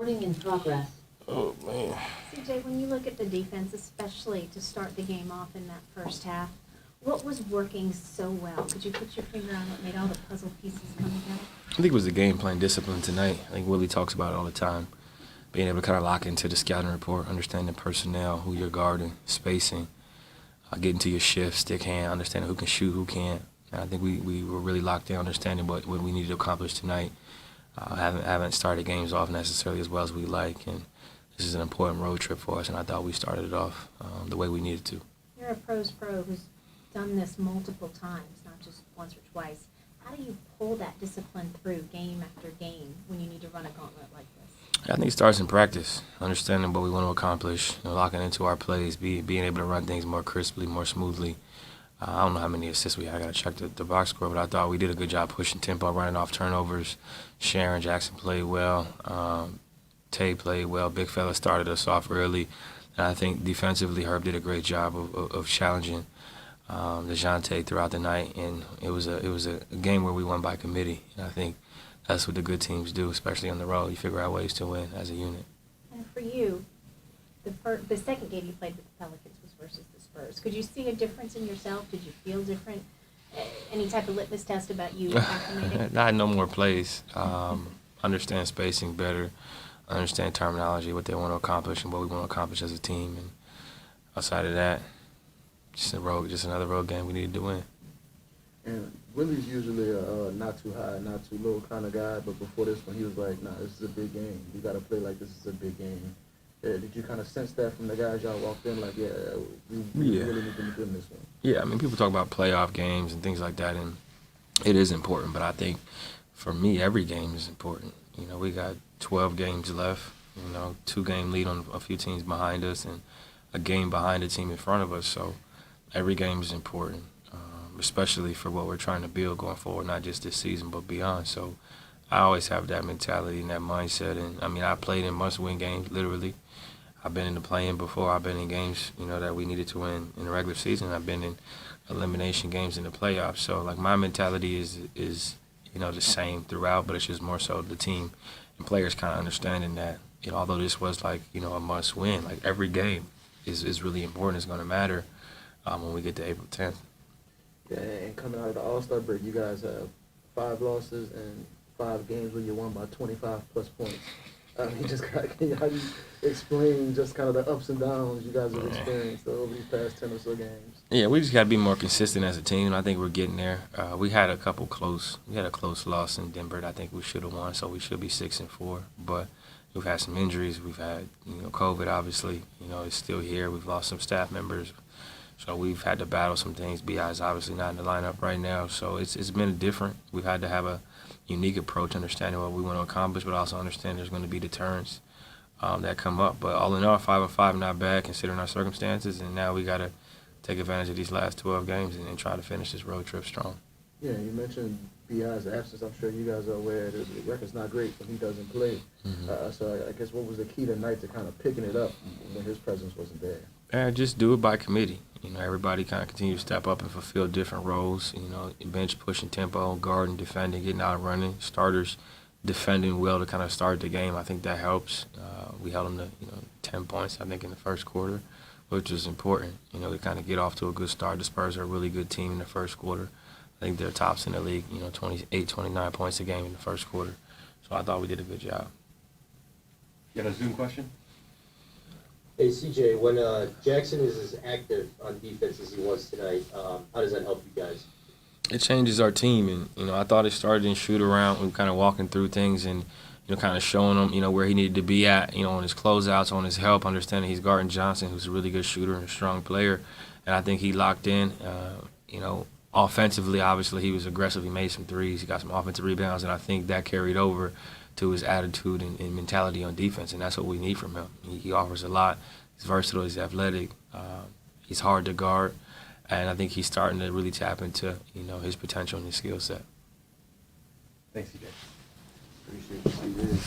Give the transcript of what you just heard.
Recording in progress. Oh, man. CJ, when you look at the defense, especially to start the game off in that first half, what was working so well? Could you put your finger on what made all the puzzle pieces come together? I think it was the game plan discipline tonight. I think Willie talks about it all the time. Being able to kind of lock into the scouting report, understanding personnel, who you're guarding, spacing, getting to your shift, stick hand, understanding who can shoot, who can't. And I think we were really locked in, understanding what we needed to accomplish tonight. Haven't started games off necessarily as well as we like, and this is an important road trip for us, and I thought we started it off the way we needed to. You're a pro's pro who's done this multiple times, not just once or twice. How do you pull that discipline through game after game when you need to run a gauntlet like this? I think it starts in practice, understanding what we want to accomplish, locking into our plays, being able to run things more crisply, more smoothly. I don't know how many assists we had. I got to check the box score, but I thought we did a good job pushing tempo, running off turnovers. Sharon Jackson played well. Tay played well. Big fella started us off early. And I think defensively, Herb did a great job of challenging DeJounte throughout the night. And it was a game where we won by committee. And I think that's what the good teams do, especially on the road. You figure out ways to win as a unit. And for you, the second game you played with the Pelicans was versus the Spurs. Could you see a difference in yourself? Did you feel different? Any type of litmus test about you acclimating? Not no more plays. Understand spacing better. Understand terminology, what they want to accomplish, and what we want to accomplish as a team. And outside of that, just another road game we needed to win. And Willie's usually a not too high, not too low kind of guy, but before this one, he was like, "Nah, this is a big game. You got to play like this is a big game." Did you kind of sense that from the guys y'all walked in? Like, yeah, we really need to be good in this one. Yeah, I mean, people talk about playoff games and things like that, and it is important. But I think for me, every game is important. You know, we got 12 games left. You know, 2-game lead on a few teams behind us, and a game behind the team in front of us. So every game is important, especially for what we're trying to build going forward, not just this season but beyond. So I always have that mentality and that mindset. And I mean, I played in must-win games, literally. I've been in the play-in before. I've been in games, you know, that we needed to win in the regular season. I've been in elimination games in the playoffs. So, like, my mentality is you know, the same throughout, but it's just more so the team and players kind of understanding that, you know, although this was like, you know, a must-win, like every game is really important. It's going to matter when we get to April 10th. Yeah, and coming out of the All-Star break, you guys have 5 losses and 5 games where you won by 25-plus points. How do you explain just kind of the ups and downs you guys have experienced over these past 10 or so games? Yeah, we just got to be more consistent as a team. I think we're getting there. We had a close loss in Denver that I think we should have won, so we should be 6-4. But we've had some injuries. We've had, you know, COVID, obviously. You know, it's still here. We've lost some staff members. So we've had to battle some things. B.I.'s obviously not in the lineup right now. So it's been different. We've had to have a unique approach, understanding what we want to accomplish, but also understand there's going to be deterrents that come up. But all in all, 5-5, not bad considering our circumstances. And now we got to take advantage of these last 12 games and try to finish this road trip strong. Yeah, you mentioned B.I.'s absence. I'm sure you guys are aware the record's not great when he doesn't play. Mm-hmm. So I guess what was the key tonight to kind of picking it up when his presence wasn't there? Just do it by committee. You know, everybody kind of continue to step up and fulfill different roles. You know, bench pushing tempo, guarding, defending, getting out and running. Starters defending well to kind of start the game. I think that helps. We held them to 10 points, I think, in the first quarter, which is important. You know, to kind of get off to a good start. The Spurs are a really good team in the first quarter. I think they're tops in the league. 28, 29 points a game in the first quarter. So I thought we did a good job. You got a Zoom question? Hey, CJ, when Jackson is as active on defense as he was tonight, how does that help you guys? It changes our team, and I thought it started in shoot around. We were kind of walking through things and kind of showing him where he needed to be at, on his closeouts, on his help, understanding he's guarding Johnson, who's a really good shooter and a strong player, and I think he locked in. Offensively, obviously he was aggressive. He made some threes. He got some offensive rebounds, and I think that carried over to his attitude and mentality on defense, and that's what we need from him. He offers a lot. He's versatile. He's athletic. He's hard to guard, and I think he's starting to really tap into his potential and his skill set. Thanks, CJ. Appreciate you.